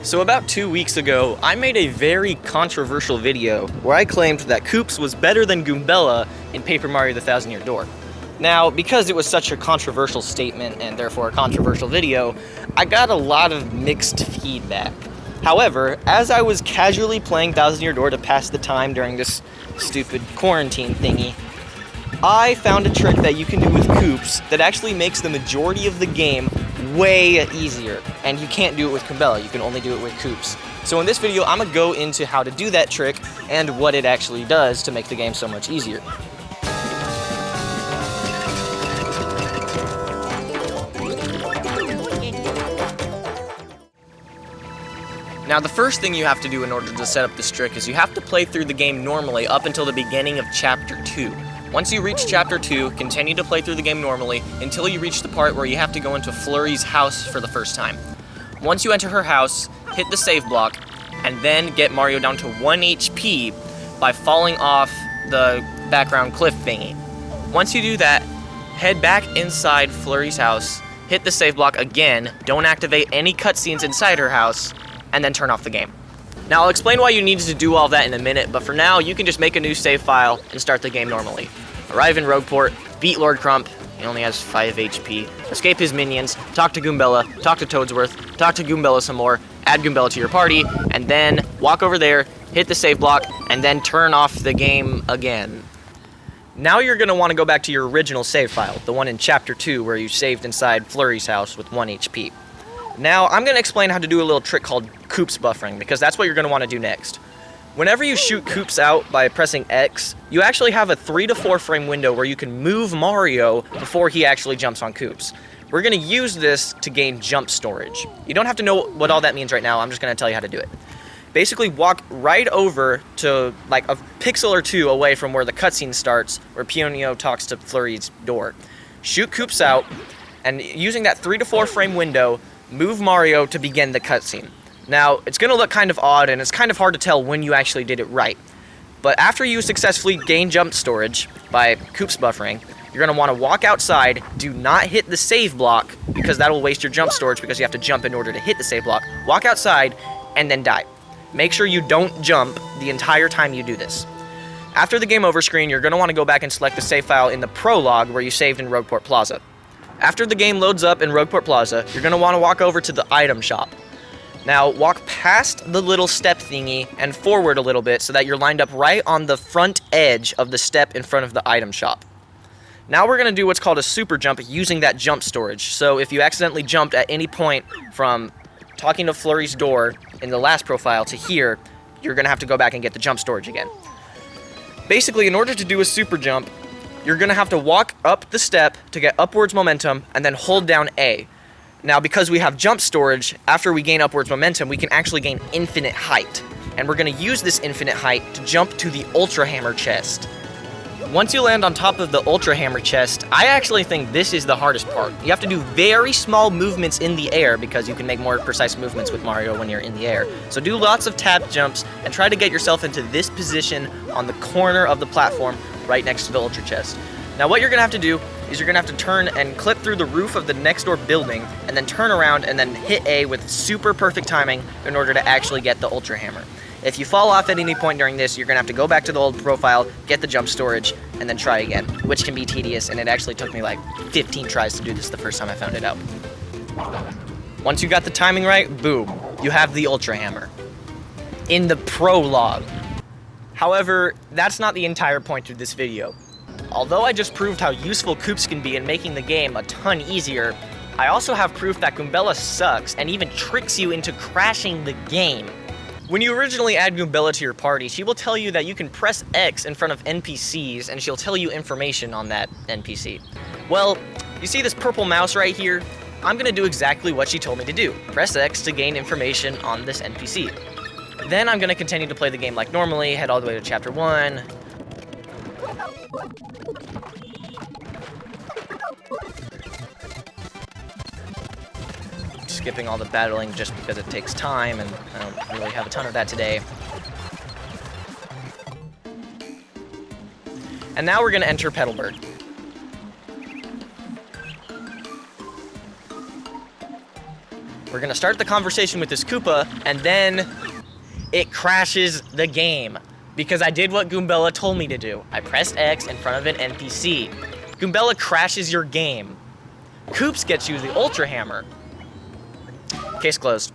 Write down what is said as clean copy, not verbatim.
So about 2 weeks ago, I made a very controversial video where I claimed that Koops was better than Goombella in Paper Mario the Thousand Year Door. Now, because it was such a controversial statement and therefore a controversial video, I got a lot of mixed feedback. However, as I was casually playing Thousand Year Door to pass the time during this stupid quarantine thingy, I found a trick that you can do with Koops that actually makes the majority of the game way easier, and you can't do it with Gombella, you can only do it with Koops. So in this video, I'm gonna go into how to do that trick and what it actually does to make the game so much easier. Now the first thing you have to do in order to set up this trick is you have to play through the game normally up until the beginning of Chapter 2. Once you reach Chapter 2, continue to play through the game normally until you reach the part where you have to go into Flurry's house for the first time. Once you enter her house, hit the save block, and then get Mario down to 1 HP by falling off the background cliff thingy. Once you do that, head back inside Flurry's house, hit the save block again, don't activate any cutscenes inside her house, and then turn off the game. Now I'll explain why you need to do all that in a minute, but for now you can just make a new save file and start the game normally. Arrive in Rogueport, beat Lord Crump, he only has 5 HP, escape his minions, talk to Goombella, talk to Toadsworth, talk to Goombella some more, add Goombella to your party, and then walk over there, hit the save block, and then turn off the game again. Now you're going to want to go back to your original save file, the one in Chapter 2 where you saved inside Flurry's house with 1 HP. Now, I'm going to explain how to do a little trick called Koops buffering, because that's what you're going to want to do next. Whenever you shoot Koops out by pressing X, you actually have a 3 to 4 frame window where you can move Mario before he actually jumps on Koops. We're going to use this to gain jump storage. You don't have to know what all that means right now, I'm just going to tell you how to do it. Basically, walk right over to like a pixel or two away from where the cutscene starts, where Pionio talks to Flurry's door. Shoot Koops out, and using that 3 to 4 frame window, move Mario to begin the cutscene. Now, it's going to look kind of odd, and it's kind of hard to tell when you actually did it right. But after you successfully gain jump storage by Koops buffering, you're going to want to walk outside, do not hit the save block, because that'll waste your jump storage because you have to jump in order to hit the save block. Walk outside, and then die. Make sure you don't jump the entire time you do this. After the game over screen, you're going to want to go back and select the save file in the prologue where you saved in Rogueport Plaza. After the game loads up in Rogueport Plaza, you're going to want to walk over to the item shop. Now, walk past the little step thingy and forward a little bit so that you're lined up right on the front edge of the step in front of the item shop. Now we're going to do what's called a super jump using that jump storage. So if you accidentally jumped at any point from talking to Flurry's door in the last profile to here, you're going to have to go back and get the jump storage again. Basically, in order to do a super jump, you're going to have to walk up the step to get upwards momentum and then hold down A. Now, because we have jump storage, after we gain upwards momentum, we can actually gain infinite height. And we're going to use this infinite height to jump to the Ultra Hammer chest. Once you land on top of the Ultra Hammer chest, I actually think this is the hardest part. You have to do very small movements in the air because you can make more precise movements with Mario when you're in the air. So do lots of tap jumps and try to get yourself into this position on the corner of the platform right next to the Ultra chest. Now what you're going to have to do is you're going to have to turn and clip through the roof of the next door building and then turn around and then hit A with super perfect timing in order to actually get the Ultra Hammer. If you fall off at any point during this, you're going to have to go back to the old profile, get the jump storage, and then try again, which can be tedious, and it actually took me like 15 tries to do this the first time I found it out. Once you got the timing right, boom, you have the Ultra Hammer. In the prologue. However, that's not the entire point of this video. Although I just proved how useful Koops can be in making the game a ton easier, I also have proof that Gombella sucks and even tricks you into crashing the game. When you originally add Gombella to your party, she will tell you that you can press X in front of NPCs and she'll tell you information on that NPC. Well, you see this purple mouse right here? I'm gonna do exactly what she told me to do. Press X to gain information on this NPC. Then I'm gonna continue to play the game like normally, head all the way to Chapter 1. Skipping all the battling just because it takes time, and I don't really have a ton of that today. And now we're going to enter Petalburg. We're gonna start the conversation with this Koopa, and then it crashes the game. Because I did what Goombella told me to do. I pressed X in front of an NPC. Goombella crashes your game. Koops gets you the Ultra Hammer. Case closed.